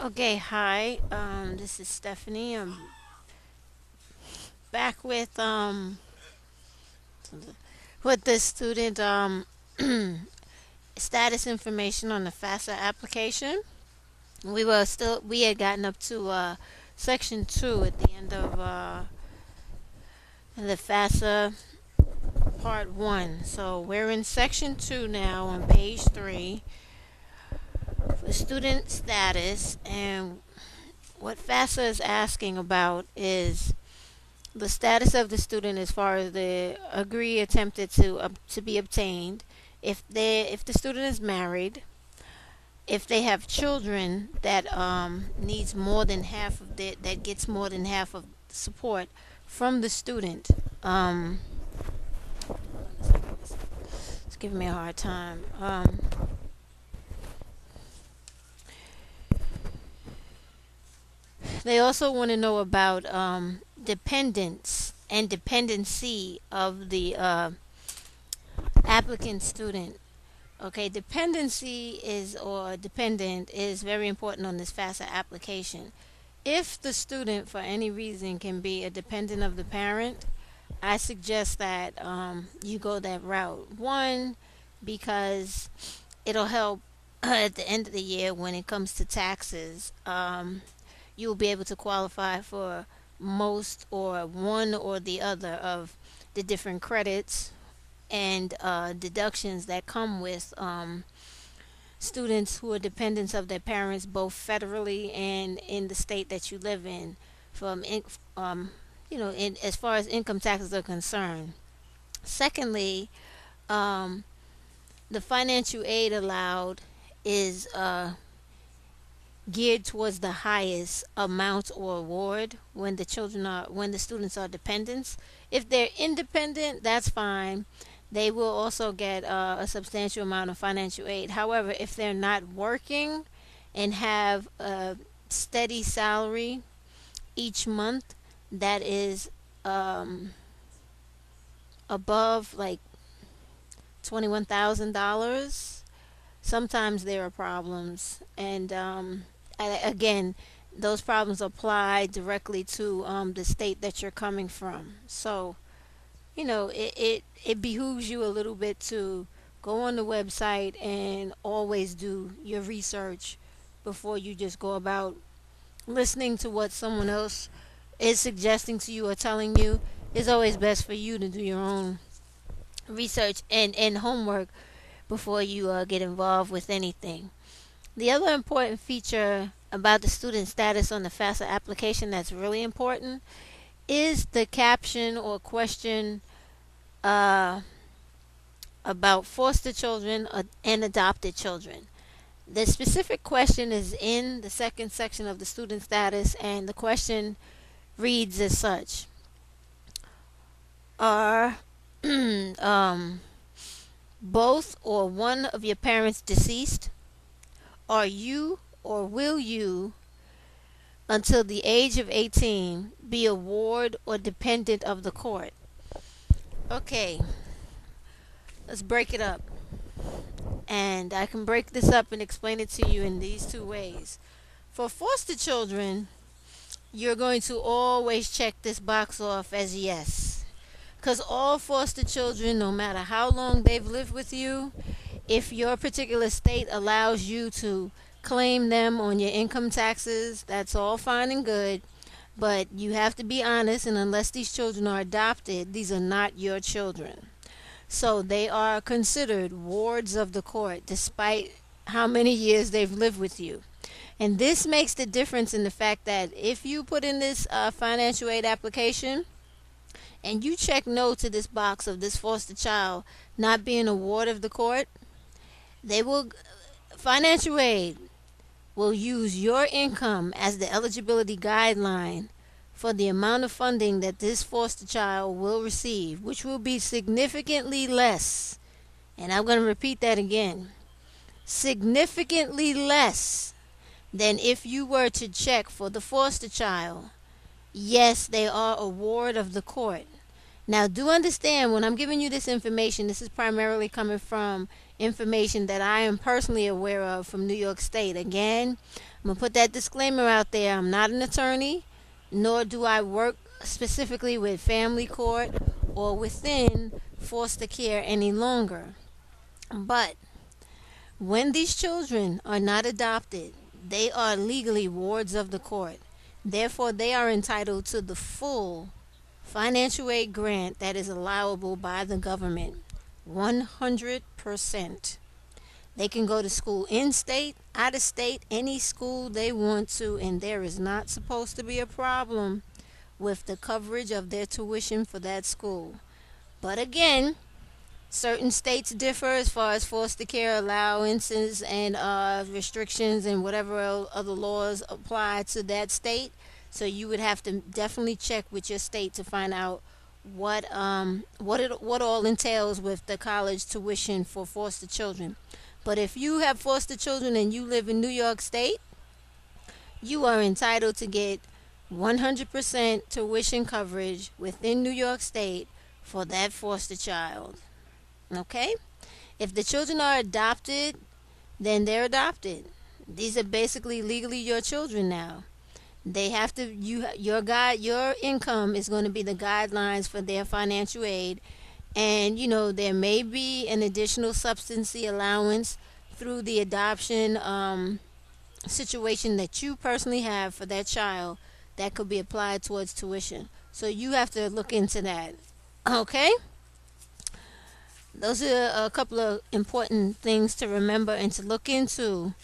Okay, hi. This is Stephanie. I'm back with the student status information on the FAFSA application. We had gotten up to section 2 at the end of the FAFSA part 1. So we're in section 2 now on page 3 for student status, and what FAFSA is asking about is the status of the student as far as the agree attempted to be obtained, if the student is married, if they have children that needs more than half of that gets more than half of support from the student. It's giving me a hard time. They also want to know about dependence and dependency of the applicant student. Okay, dependency is or dependent is very important on this FAFSA application. If the student, for any reason, can be a dependent of the parent, I suggest that you go that route. One, because it'll help at the end of the year when it comes to taxes. You will be able to qualify for most or one or the other of the different credits and deductions that come with students who are dependents of their parents, both federally and in the state that you live in, from as far as income taxes are concerned. Secondly, um, the financial aid allowed is geared towards the highest amount or award when the students are dependents. If they're independent, that's fine. They will also get a substantial amount of financial aid. However, if they're not working and have a steady salary each month that is above like $21,000, sometimes there are problems. And again, those problems apply directly to the state that you're coming from. So, it behooves you a little bit to go on the website and always do your research before you just go about listening to what someone else is suggesting to you or telling you. It's always best for you to do your own research and homework before you get involved with anything. The other important feature about the student status on the FAFSA application that's really important is the caption or question uh, about foster children and adopted children. The specific question is in the second section of the student status, and the question reads as such: Are both or one of your parents deceased? Are you or will you, until the age of 18, be a ward or dependent of the court? Okay, let's break it up. And I can break this up and explain it to you in these two ways. For foster children, you're going to always check this box off as yes. Because all foster children, no matter how long they've lived with you, if your particular state allows you to claim them on your income taxes, that's all fine and good. But you have to be honest, and unless these children are adopted, these are not your children. So they are considered wards of the court despite how many years they've lived with you. And this makes the difference in the fact that if you put in this financial aid application and you check no to this box of this foster child not being a ward of the court, they will, financial aid will use your income as the eligibility guideline for the amount of funding that this foster child will receive, which will be significantly less. And I'm going to repeat that again: significantly less than if you were to check for the foster child. Yes, they are a ward of the court. Now, do understand, when I'm giving you this information, this is primarily coming from information that I am personally aware of from New York State. Again, I'm gonna put that disclaimer out there. I'm not an attorney, nor do I work specifically with family court or within foster care any longer. But when these children are not adopted, they are legally wards of the court. Therefore, they are entitled to the full financial aid grant that is allowable by the government. 100%. They can go to school in state, out of state, any school they want to, and there is not supposed to be a problem with the coverage of their tuition for that school. But again, certain states differ as far as foster care allowances and restrictions and whatever other laws apply to that state. So you would have to definitely check with your state to find out what all entails with the college tuition for foster children. But if you have foster children and you live in New York State, you are entitled to get 100% tuition coverage within New York State for that foster child. Okay? If the children are adopted, then they're adopted. These are basically legally your children now. They have to your income is going to be the guidelines for their financial aid, and there may be an additional subsidy allowance through the adoption situation that you personally have for that child that could be applied towards tuition. So you have to look into that. Okay? Those are a couple of important things to remember and to look into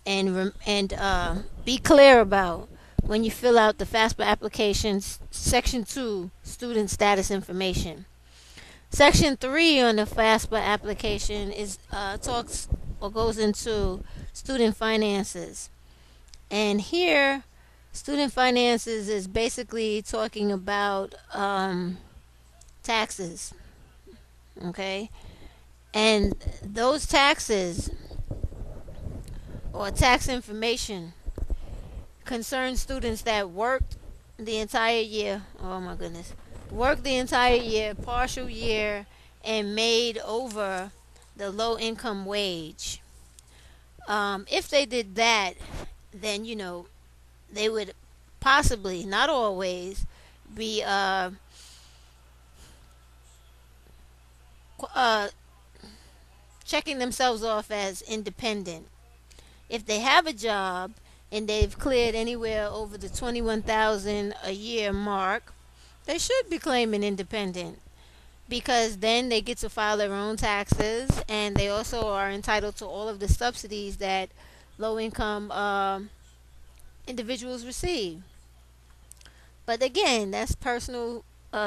and be clear about when you fill out the FAFSA applications, Section 2, Student Status Information. Section 3 on the FAFSA application is talks or goes into student finances. And here, student finances is basically talking about taxes. Okay? And those taxes or tax information concern students that worked the entire year. Oh my goodness. Worked the entire year, partial year, and made over the low income wage. If they did that, then they would possibly, not always, be checking themselves off as independent. If they have a job and they've cleared anywhere over the 21,000 a year mark, they should be claiming independent, because then they get to file their own taxes, and they also are entitled to all of the subsidies that low income individuals receive. But again, that's personal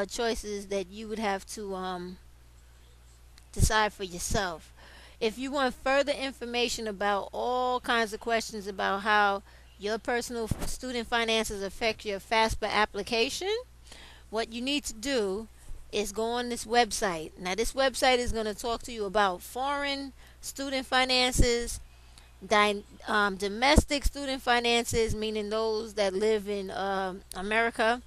choices that you would have to decide for yourself. If you want further information about all kinds of questions about how your personal student finances affect your FAFSA application, what you need to do is go on this website. Now, this website is going to talk to you about foreign student finances, domestic student finances, meaning those that live in America,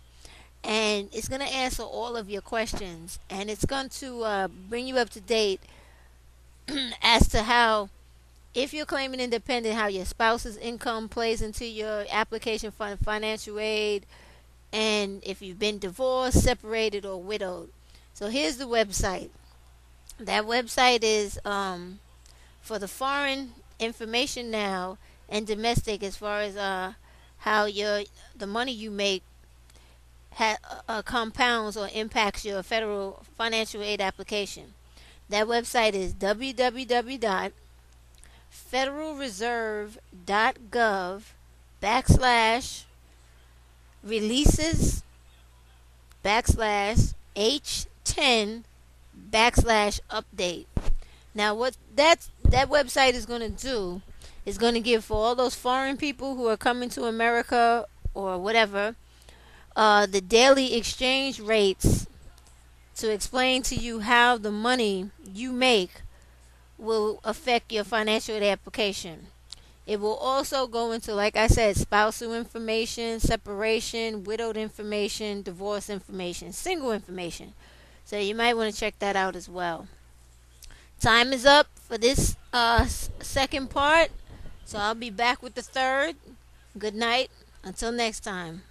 and it's going to answer all of your questions, and it's going to bring you up to date as to how, if you're claiming independent, how your spouse's income plays into your application for financial aid, and if you've been divorced, separated, or widowed. So here's the website. That website is for the foreign information now, and domestic as far as how the money you make compounds or impacts your federal financial aid application. That website is www.federalreserve.gov/releases/H10/update. Now, what that website is going to do is going to give, for all those foreign people who are coming to America or whatever, the daily exchange rates, to explain to you how the money you make will affect your financial aid application. It will also go into, like I said, spousal information, separation, widowed information, divorce information, single information. So you might want to check that out as well. Time is up for this second part. So I'll be back with the third. Good night. Until next time.